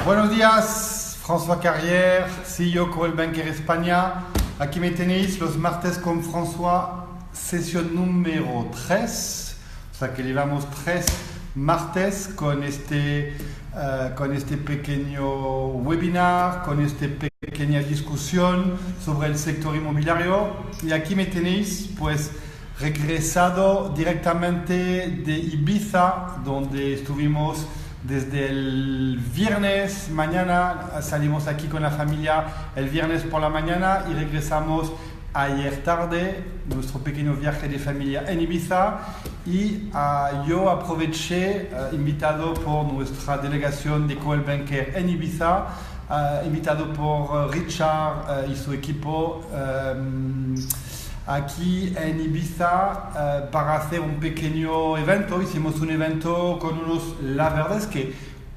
Buenos días, François Carrière, CEO Coldwell Banker España. Aquí me tenéis los martes con François, sesión número 3. O sea que llevamos 3 martes con este pequeño webinar, con esta pequeña discusión sobre el sector inmobiliario. Y aquí me tenéis, pues, regresado directamente de Ibiza, donde estuvimos desde el viernes mañana. Salimos aquí con la familia el viernes por la mañana y regresamos ayer tarde, nuestro pequeño viaje de familia en Ibiza. Y yo aproveché, invitado por nuestra delegación de Coldwell Banker en Ibiza, invitado por Richard y su equipo, aquí en Ibiza para hacer un pequeño evento. Hicimos un evento con la verdad es que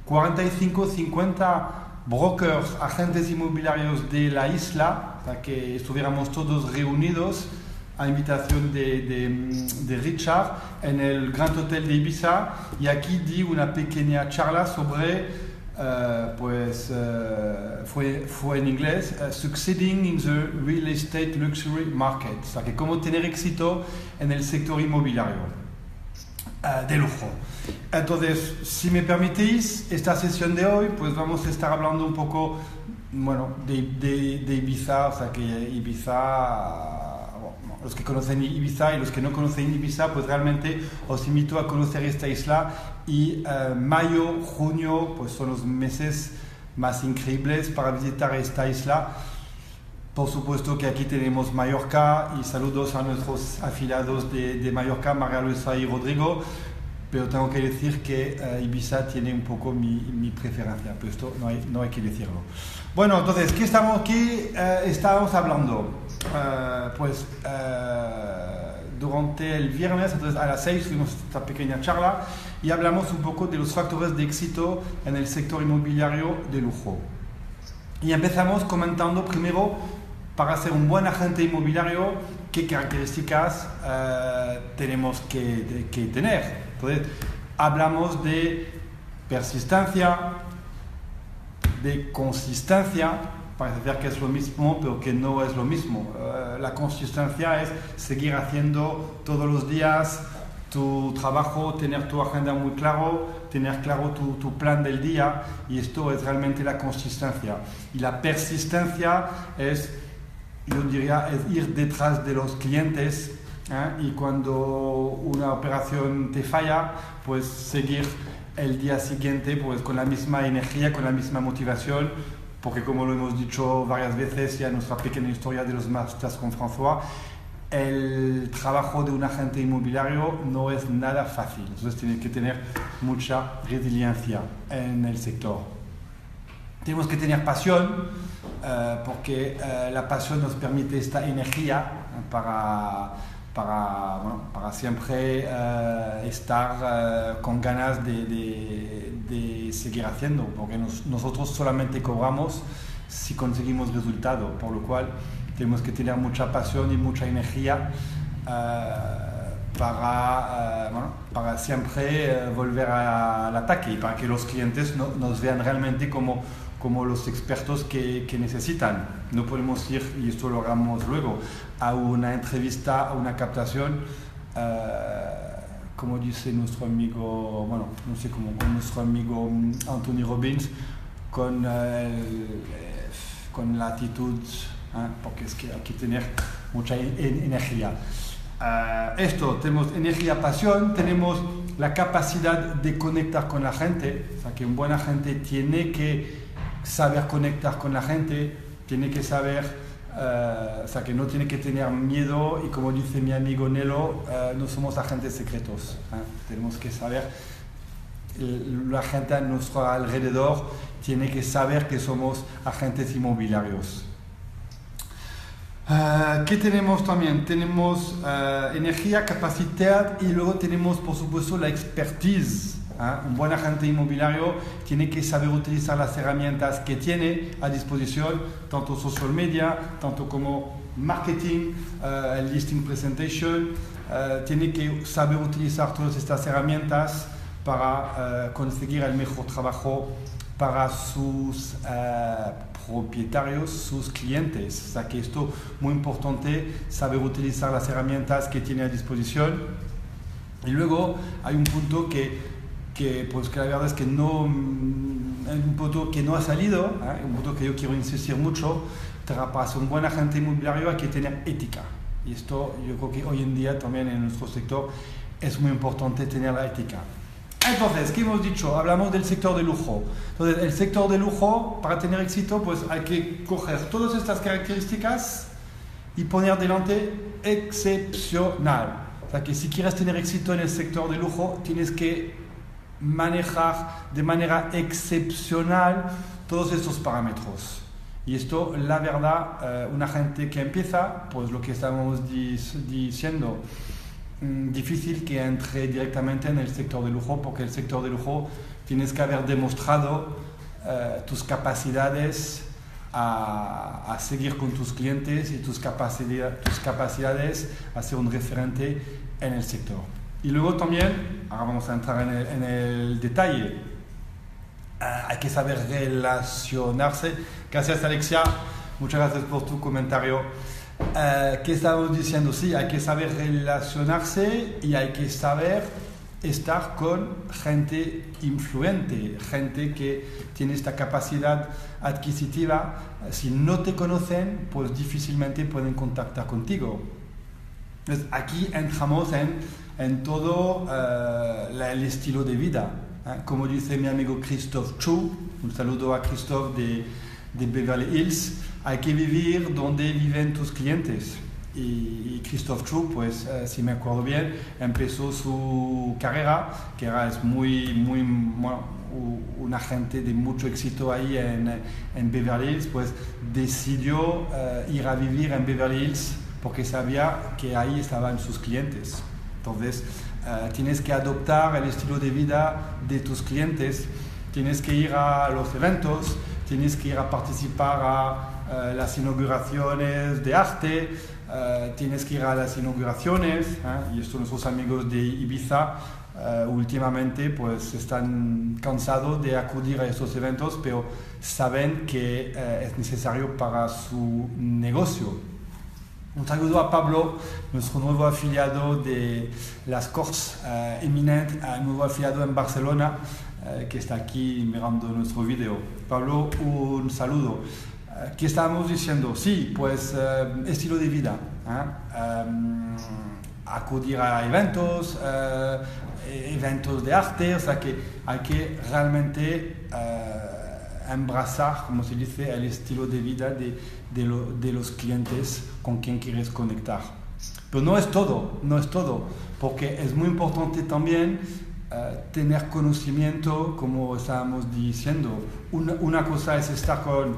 45-50 brokers, agentes inmobiliarios de la isla, para que estuviéramos todos reunidos a invitación de Richard en el Grand Hotel de Ibiza. Y aquí di una pequeña charla sobre fue en inglés, Succeeding in the Real Estate Luxury Market, o sea, que cómo tener éxito en el sector inmobiliario de lujo. Entonces, si me permitís, esta sesión de hoy, pues vamos a estar hablando un poco, bueno, de Ibiza, o sea, que Ibiza, los que conocen Ibiza y los que no conocen Ibiza, pues realmente os invito a conocer esta isla. Y mayo, junio, pues son los meses más increíbles para visitar esta isla. Por supuesto que aquí tenemos Mallorca, y saludos a nuestros afiliados de Mallorca, María Luisa y Rodrigo, pero tengo que decir que Ibiza tiene un poco mi preferencia, pero esto no hay que decirlo. Bueno, entonces, ¿qué estábamos hablando? Durante el viernes, entonces a las 6 tuvimos esta pequeña charla y hablamos un poco de los factores de éxito en el sector inmobiliario de lujo. Y empezamos comentando primero, para ser un buen agente inmobiliario, qué características tenemos que tener. Entonces, hablamos de persistencia, de consistencia. Parece ser que es lo mismo, pero que no es lo mismo. La consistencia es seguir haciendo todos los días tu trabajo, tener tu agenda muy claro, tener claro tu plan del día, y esto es realmente la consistencia. Y la persistencia es, yo diría, es ir detrás de los clientes, y cuando una operación te falla, pues seguir el día siguiente pues con la misma energía, con la misma motivación. Porque como lo hemos dicho varias veces ya en nuestra pequeña historia de los martes con François, el trabajo de un agente inmobiliario no es nada fácil. Entonces tiene que tener mucha resiliencia en el sector. Tenemos que tener pasión, porque la pasión nos permite esta energía para siempre estar con ganas de seguir haciendo, porque nosotros solamente cobramos si conseguimos resultado, por lo cual tenemos que tener mucha pasión y mucha energía para siempre volver al ataque, y para que los clientes nos vean realmente como los expertos que necesitan. No podemos ir, y esto lo hagamos luego, a una entrevista, a una captación, como dice nuestro amigo, bueno, no sé cómo, con nuestro amigo Anthony Robbins, con la actitud, porque es que hay que tener mucha energía. Tenemos energía, pasión, tenemos la capacidad de conectar con la gente, o sea que un buen agente tiene que saber conectar con la gente, tiene que saber, o sea que no tiene que tener miedo, y como dice mi amigo Nelo, no somos agentes secretos, tenemos que saber, la gente a nuestro alrededor tiene que saber que somos agentes inmobiliarios. ¿Qué tenemos también? Tenemos energía, capacidad, y luego tenemos por supuesto la expertise. Un buen agente inmobiliario tiene que saber utilizar las herramientas que tiene a disposición, tanto social media, tanto como marketing, el listing presentation. Tiene que saber utilizar todas estas herramientas para conseguir el mejor trabajo para sus propietarios, sus clientes. O sea que esto es muy importante, saber utilizar las herramientas que tiene a disposición. Y luego hay un punto pues que la verdad es que no, un punto que no ha salido, un punto que yo quiero insistir mucho. Para ser un buen agente inmobiliario hay que tener ética. Y esto yo creo que hoy en día también en nuestro sector es muy importante tener la ética. Entonces, ¿qué hemos dicho? Hablamos del sector de lujo. Entonces, el sector de lujo, para tener éxito, pues hay que coger todas estas características y poner delante excepcional. O sea, que si quieres tener éxito en el sector de lujo, tienes que manejar de manera excepcional todos estos parámetros. Y esto, la verdad, una gente que empieza, pues lo que estamos diciendo, difícil que entre directamente en el sector de lujo, porque el sector de lujo tienes que haber demostrado tus capacidades a seguir con tus clientes y tus capacidades a ser un referente en el sector. Y luego también, ahora vamos a entrar en el detalle, hay que saber relacionarse. Gracias, Alexia, muchas gracias por tu comentario. ¿Qué estamos diciendo? Sí, hay que saber relacionarse y hay que saber estar con gente influente, gente que tiene esta capacidad adquisitiva. Si no te conocen, pues difícilmente pueden contactar contigo. Entonces, aquí entramos en todo el estilo de vida. Como dice mi amigo Christoph Chu, un saludo a Christoph de Beverly Hills, hay que vivir donde viven tus clientes. Y Christoph Chu, pues si me acuerdo bien, empezó su carrera, que es bueno, un agente de mucho éxito ahí en Beverly Hills, pues decidió ir a vivir en Beverly Hills porque sabía que ahí estaban sus clientes. Entonces, tienes que adoptar el estilo de vida de tus clientes, tienes que ir a los eventos, tienes que ir a participar a las inauguraciones de arte, tienes que ir a las inauguraciones, y esto nuestros amigos de Ibiza últimamente pues están cansados de acudir a estos eventos, pero saben que es necesario para su negocio. Un saludo a Pablo, nuestro nuevo afiliado de las Corts Eminent, nuevo afiliado en Barcelona, que está aquí mirando nuestro video. Pablo, un saludo. ¿Qué estábamos diciendo? Sí, pues estilo de vida. Acudir a eventos, eventos de arte, o sea que hay que realmente abrazar, como se dice, el estilo de vida de los clientes con quien quieres conectar. Pero no es todo, porque es muy importante también tener conocimiento, como estábamos diciendo. Una cosa es estar con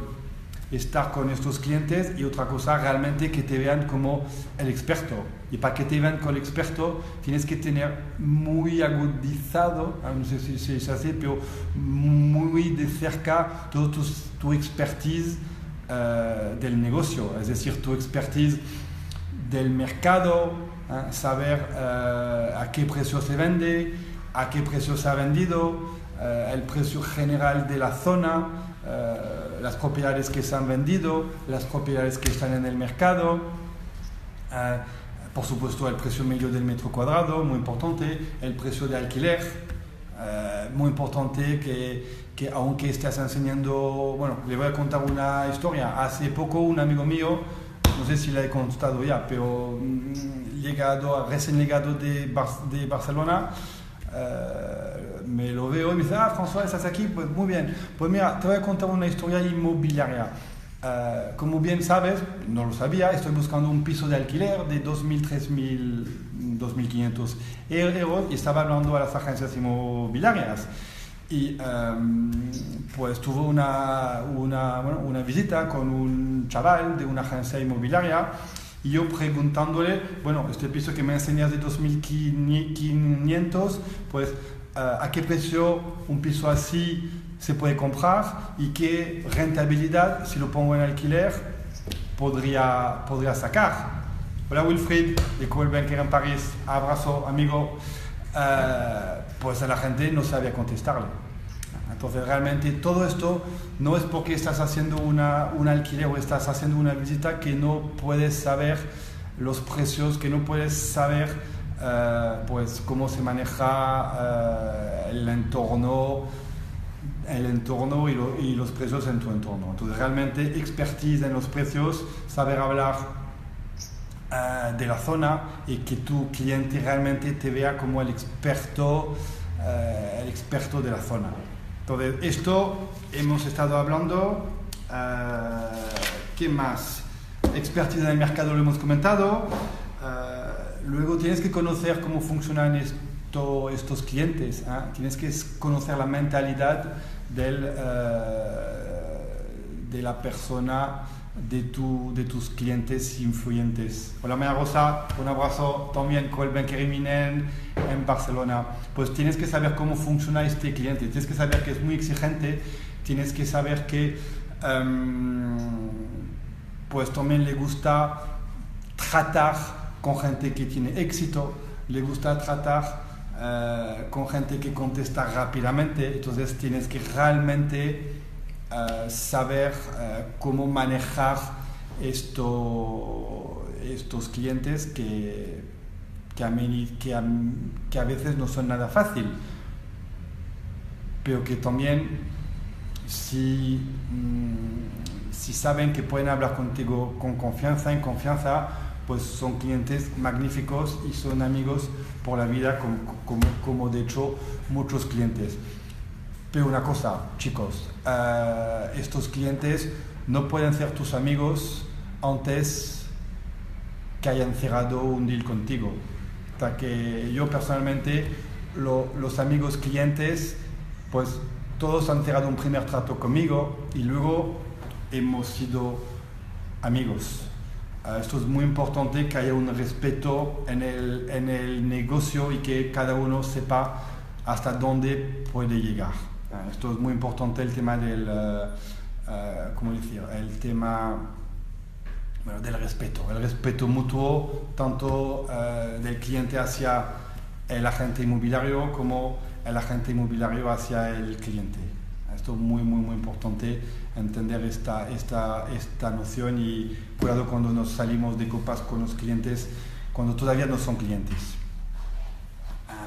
estos clientes y otra cosa realmente que te vean como el experto. Y para que te vean como el experto tienes que tener muy agudizado, no sé si se dice así, pero muy de cerca todo tu expertise del negocio, es decir, tu expertise del mercado, saber a qué precio se vende, a qué precio se ha vendido, el precio general de la zona, las propiedades que se han vendido, las propiedades que están en el mercado, por supuesto el precio medio del metro cuadrado, muy importante, el precio de alquiler, muy importante que aunque estés enseñando, bueno, le voy a contar una historia. Hace poco un amigo mío, no sé si le he contado ya, pero recién llegado de Barcelona, me lo veo y me dice, François, ¿estás aquí? Pues muy bien, pues mira, te voy a contar una historia inmobiliaria. Como bien sabes, no lo sabía, estoy buscando un piso de alquiler de 2.000, 3.000, 2.500 euros y estaba hablando a las agencias inmobiliarias. Y pues tuve una visita con un chaval de una agencia inmobiliaria y yo preguntándole, bueno, este piso que me enseñas de 2.500, pues a qué precio un piso así se puede comprar y qué rentabilidad, si lo pongo en alquiler, podría sacar. Hola Wilfried, de Coldbanker en París, abrazo amigo. pues a la gente no sabía contestarle. Entonces realmente todo esto no es porque estás haciendo un alquiler o estás haciendo una visita que no puedes saber los precios, que no puedes saber pues cómo se maneja el entorno y los precios en tu entorno. Entonces realmente expertise en los precios, saber hablar de la zona y que tu cliente realmente te vea como el experto de la zona. Entonces, esto hemos estado hablando. ¿Qué más? Expertise en el mercado lo hemos comentado. Luego tienes que conocer cómo funcionan estos clientes. Tienes que conocer la mentalidad de la persona, de tus clientes influyentes. Hola María Rosa, un abrazo también con el banquero eminente en Barcelona. Pues tienes que saber cómo funciona este cliente, tienes que saber que es muy exigente, tienes que saber que pues también le gusta tratar con gente que tiene éxito, le gusta tratar con gente que contesta rápidamente, entonces tienes que realmente saber cómo manejar estos clientes que a veces no son nada fácil, pero que también si saben que pueden hablar contigo con confianza, en confianza, pues son clientes magníficos y son amigos por la vida, como de hecho muchos clientes. Pero una cosa, chicos, estos clientes no pueden ser tus amigos antes que hayan cerrado un deal contigo. O sea que yo personalmente, los amigos clientes, pues todos han cerrado un primer trato conmigo y luego hemos sido amigos. Esto es muy importante, que haya un respeto en el negocio y que cada uno sepa hasta dónde puede llegar. Esto es muy importante, el tema del, el tema del respeto, el respeto mutuo, tanto del cliente hacia el agente inmobiliario como el agente inmobiliario hacia el cliente. Esto es muy, muy, muy importante, entender esta noción, y cuidado cuando nos salimos de copas con los clientes, cuando todavía no son clientes.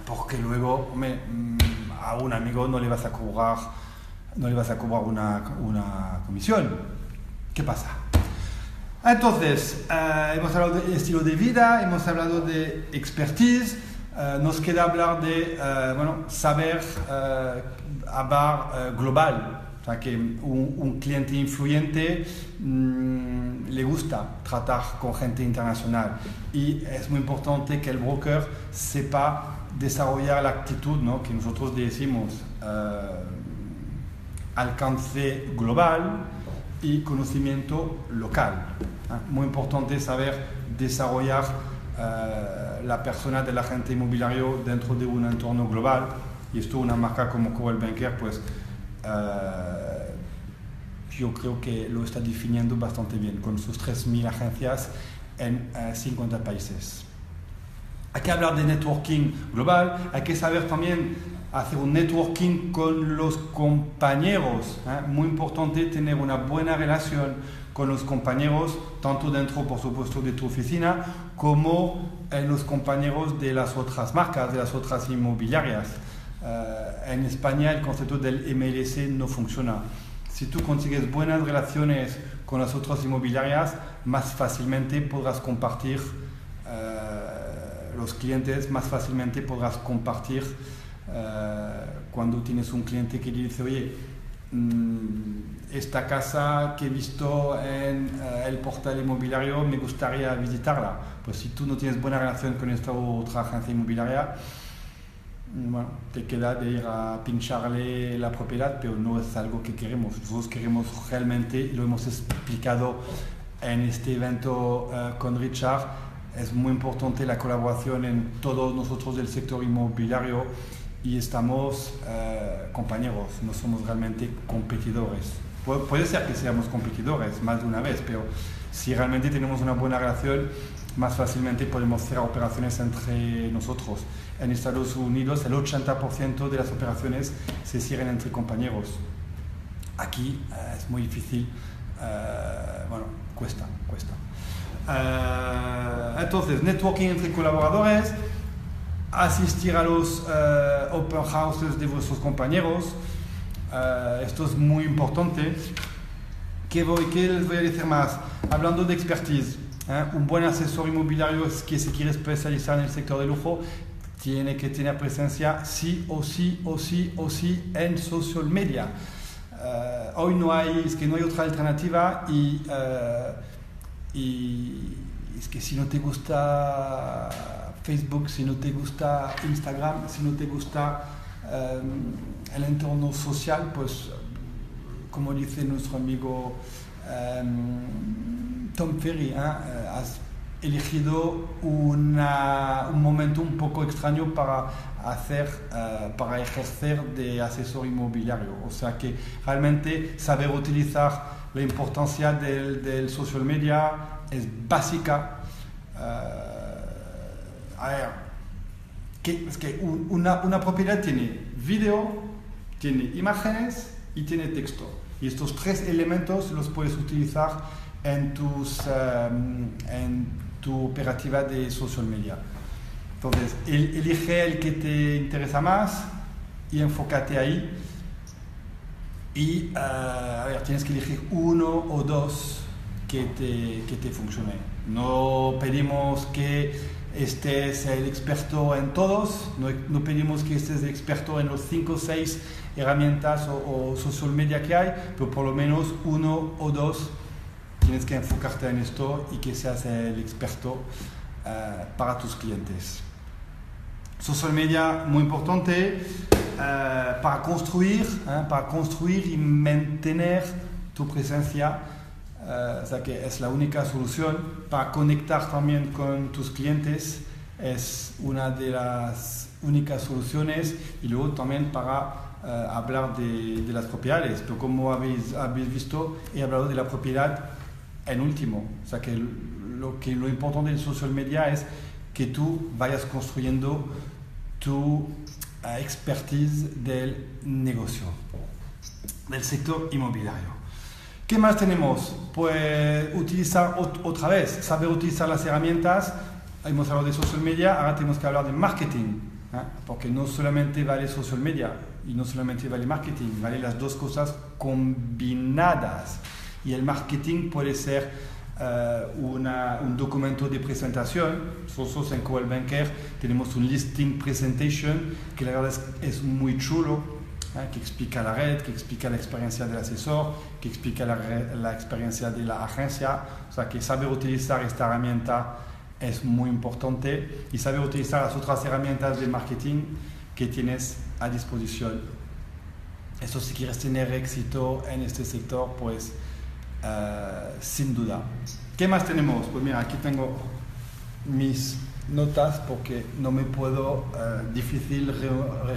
Porque luego a un amigo no le vas a cobrar una comisión. ¿Qué pasa? Entonces, hemos hablado de estilo de vida, hemos hablado de expertise, nos queda hablar de saber hablar global. O sea, que un cliente influyente le gusta tratar con gente internacional, y es muy importante que el broker sepa desarrollar la actitud, ¿no?, que nosotros decimos alcance global y conocimiento local. Muy importante saber desarrollar la persona del agente inmobiliario dentro de un entorno global, y esto una marca como Coldwell Banker pues yo creo que lo está definiendo bastante bien con sus 3.000 agencias en 50 países. Hay que hablar de networking global, hay que saber también hacer un networking con los compañeros. Muy importante tener una buena relación con los compañeros, tanto dentro, por supuesto, de tu oficina, como los compañeros de las otras marcas, de las otras inmobiliarias. En España el concepto del MLS no funciona. Si tú consigues buenas relaciones con las otras inmobiliarias, más fácilmente podrás compartir los clientes, más fácilmente podrás compartir cuando tienes un cliente que dice, oye, esta casa que he visto en el portal inmobiliario me gustaría visitarla. Pues si tú no tienes buena relación con esta otra agencia inmobiliaria, bueno, te queda de ir a pincharle la propiedad, pero no es algo que queremos. Nosotros queremos realmente, y lo hemos explicado en este evento con Richard, es muy importante la colaboración en todos nosotros del sector inmobiliario, y estamos compañeros, no somos realmente competidores. Puede ser que seamos competidores más de una vez, pero si realmente tenemos una buena relación, más fácilmente podemos hacer operaciones entre nosotros. en Estados Unidos el 80% de las operaciones se cierran entre compañeros. Aquí es muy difícil, bueno, cuesta. Entonces, networking entre colaboradores, asistir a los open houses de vuestros compañeros, esto es muy importante. ¿Qué les voy a decir más? Hablando de expertise, un buen asesor inmobiliario que se quiere especializar en el sector de lujo tiene que tener presencia sí o sí en social media. Hoy no hay otra alternativa y es que si no te gusta Facebook, si no te gusta Instagram, si no te gusta el entorno social, pues como dice nuestro amigo Tom Ferry, has elegido un momento un poco extraño para ejercer de asesor inmobiliario. O sea que realmente saber utilizar la importancia del social media es básica. Es que una propiedad tiene video, tiene imágenes y tiene texto. Y estos tres elementos los puedes utilizar en tu operativa de social media. Entonces, elige el que te interesa más y enfócate ahí. Y tienes que elegir uno o dos que te funcione. No pedimos que estés el experto en todos, no pedimos que estés el experto en los 5 o 6 herramientas o social media que hay, pero por lo menos uno o dos tienes que enfocarte en esto y que seas el experto para tus clientes. Social media muy importante para construir y mantener tu presencia. O sea que es la única solución para conectar también con tus clientes, es una de las únicas soluciones, y luego también para hablar de las propiedades. Pero como habéis visto, he hablado de la propiedad en último. O sea que lo importante del social media es que tú vayas construyendo tu expertise del negocio, del sector inmobiliario. ¿Qué más tenemos? Pues utilizar otra vez, saber utilizar las herramientas. Hemos hablado de social media, ahora tenemos que hablar de marketing, porque no solamente vale social media y no solamente vale marketing, vale las dos cosas combinadas. Y el marketing puede ser un documento de presentación. Nosotros en Coldwell Banker tenemos un listing presentation que la verdad es muy chulo, que explica la red, que explica la experiencia del asesor, que explica la experiencia de la agencia. O sea que saber utilizar esta herramienta es muy importante, y saber utilizar las otras herramientas de marketing que tienes a disposición. Eso, si quieres tener éxito en este sector, pues sin duda. ¿Qué más tenemos? Pues mira, aquí tengo mis notas porque no me puedo, difícil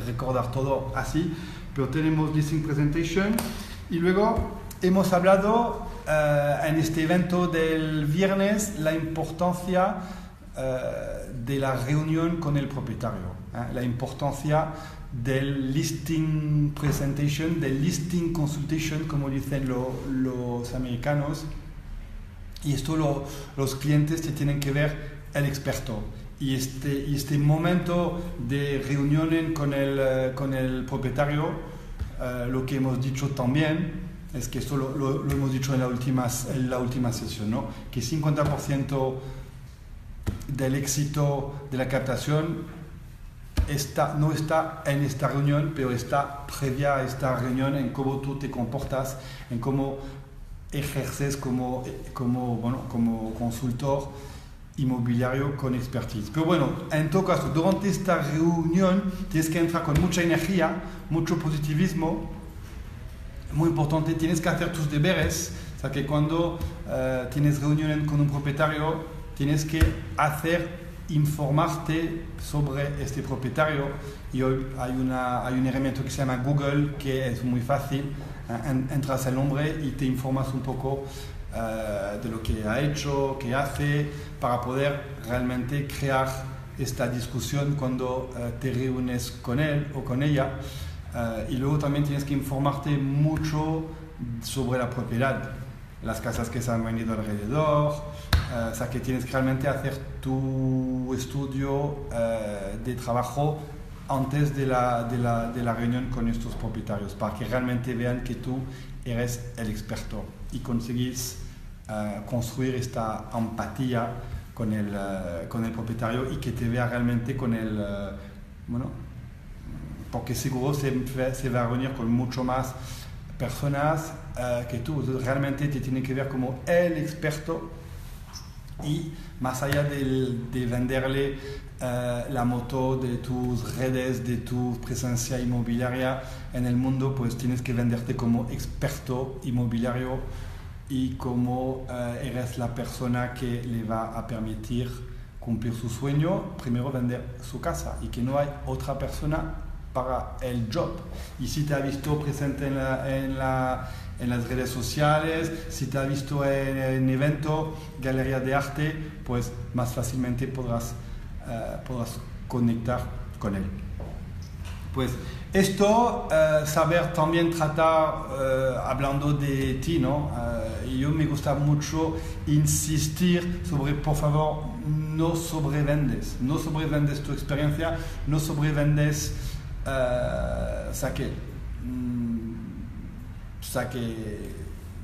recordar todo así, pero tenemos listing presentation, y luego hemos hablado en este evento del viernes la importancia de la reunión con el propietario, la importancia del listing presentation, del listing consultation, como dicen los americanos. Y esto los clientes te tienen que ver el experto. Y este momento de reunión con el propietario, lo que hemos dicho también es que esto lo hemos dicho en la última sesión, ¿no? Que 50% del éxito de la captación no está en esta reunión, pero está previa a esta reunión, en cómo tú te comportas, en cómo ejerces como consultor inmobiliario con expertise. Pero bueno, en todo caso, durante esta reunión tienes que entrar con mucha energía, mucho positivismo. Muy importante, tienes que hacer tus deberes. O sea que cuando tienes reunión con un propietario, tienes que informarte sobre este propietario. Y hoy hay un herramienta que se llama Google, que es muy fácil. Entras al nombre y te informas un poco de lo que ha hecho, qué hace, para poder realmente crear esta discusión cuando te reúnes con él o con ella. Y luego también tienes que informarte mucho sobre la propiedad, las casas que se han vendido alrededor, o sea que tienes que realmente hacer tu estudio de trabajo antes de la reunión con estos propietarios, para que realmente vean que tú eres el experto y conseguís construir esta empatía con el propietario y que te vea realmente con el... porque seguro se va a reunir con mucho más personas que tú. Entonces, realmente te tiene que ver como el experto y más allá de venderle la moto de tus redes, de tu presencia inmobiliaria en el mundo, pues tienes que venderte como experto inmobiliario y como eres la persona que le va a permitir cumplir su sueño, primero vender su casa y que no hay otra persona para el job. Y si te ha visto presente en las redes sociales, si te ha visto en evento, galería de arte, pues más fácilmente podrás conectar con él. Pues esto, saber también tratar, hablando de ti, ¿no? Y yo me gusta mucho insistir sobre, por favor, no sobrevendes tu experiencia, no sobrevendes, o sea que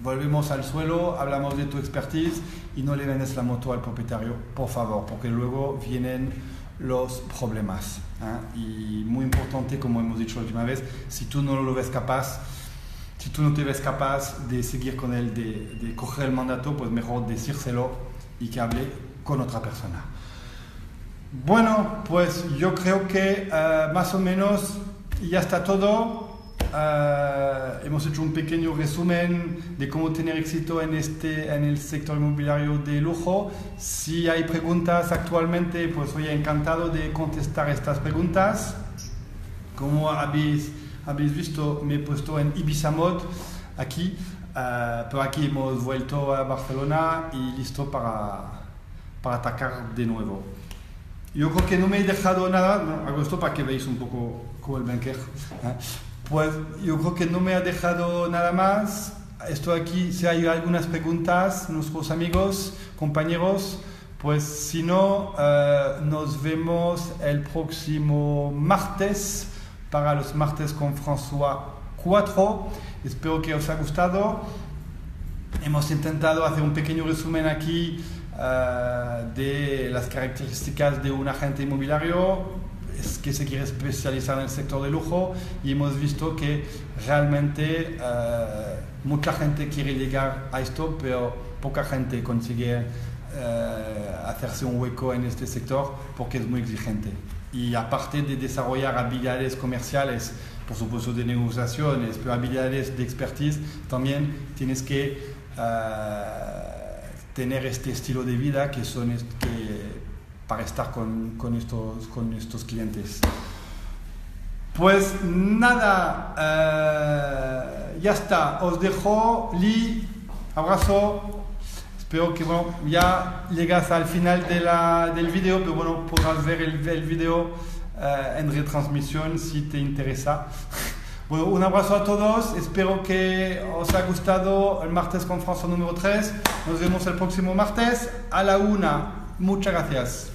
volvemos al suelo, hablamos de tu expertise y no le vendes la moto al propietario, por favor, porque luego vienen los problemas. Y muy importante, como hemos dicho la última vez, si tú no lo ves capaz, si tú no te ves capaz de seguir con él, de coger el mandato, pues mejor decírselo y que hable con otra persona. Bueno, pues yo creo que más o menos ya está todo. Hemos hecho un pequeño resumen de cómo tener éxito en el sector inmobiliario de lujo. Si hay preguntas actualmente, pues soy encantado de contestar estas preguntas. Como habéis visto, me he puesto en Ibiza Mode aquí, pero aquí hemos vuelto a Barcelona y listo para atacar de nuevo. Yo creo que no me he dejado nada, ¿no? Hago esto para que veáis un poco como el banquero. Pues yo creo que no me ha dejado nada más. Estoy aquí, si hay algunas preguntas, nuestros amigos, compañeros, pues si no, nos vemos el próximo martes, para los martes con François 4. Espero que os haya gustado. Hemos intentado hacer un pequeño resumen aquí de las características de un agente inmobiliario que se quiere especializar en el sector de lujo, y hemos visto que realmente mucha gente quiere llegar a esto, pero poca gente consigue hacerse un hueco en este sector porque es muy exigente. Y aparte de desarrollar habilidades comerciales, por supuesto de negociaciones, pero habilidades de expertise, también tienes que tener este estilo de vida para estar con estos clientes. Pues nada, ya está, os dejo. Lee, abrazo. Espero que ya llegas al final del vídeo, pero podrás ver el vídeo en retransmisión si te interesa. Bueno, un abrazo a todos, espero que os haya gustado el martes con François número 3. Nos vemos el próximo martes a la 1. Muchas gracias.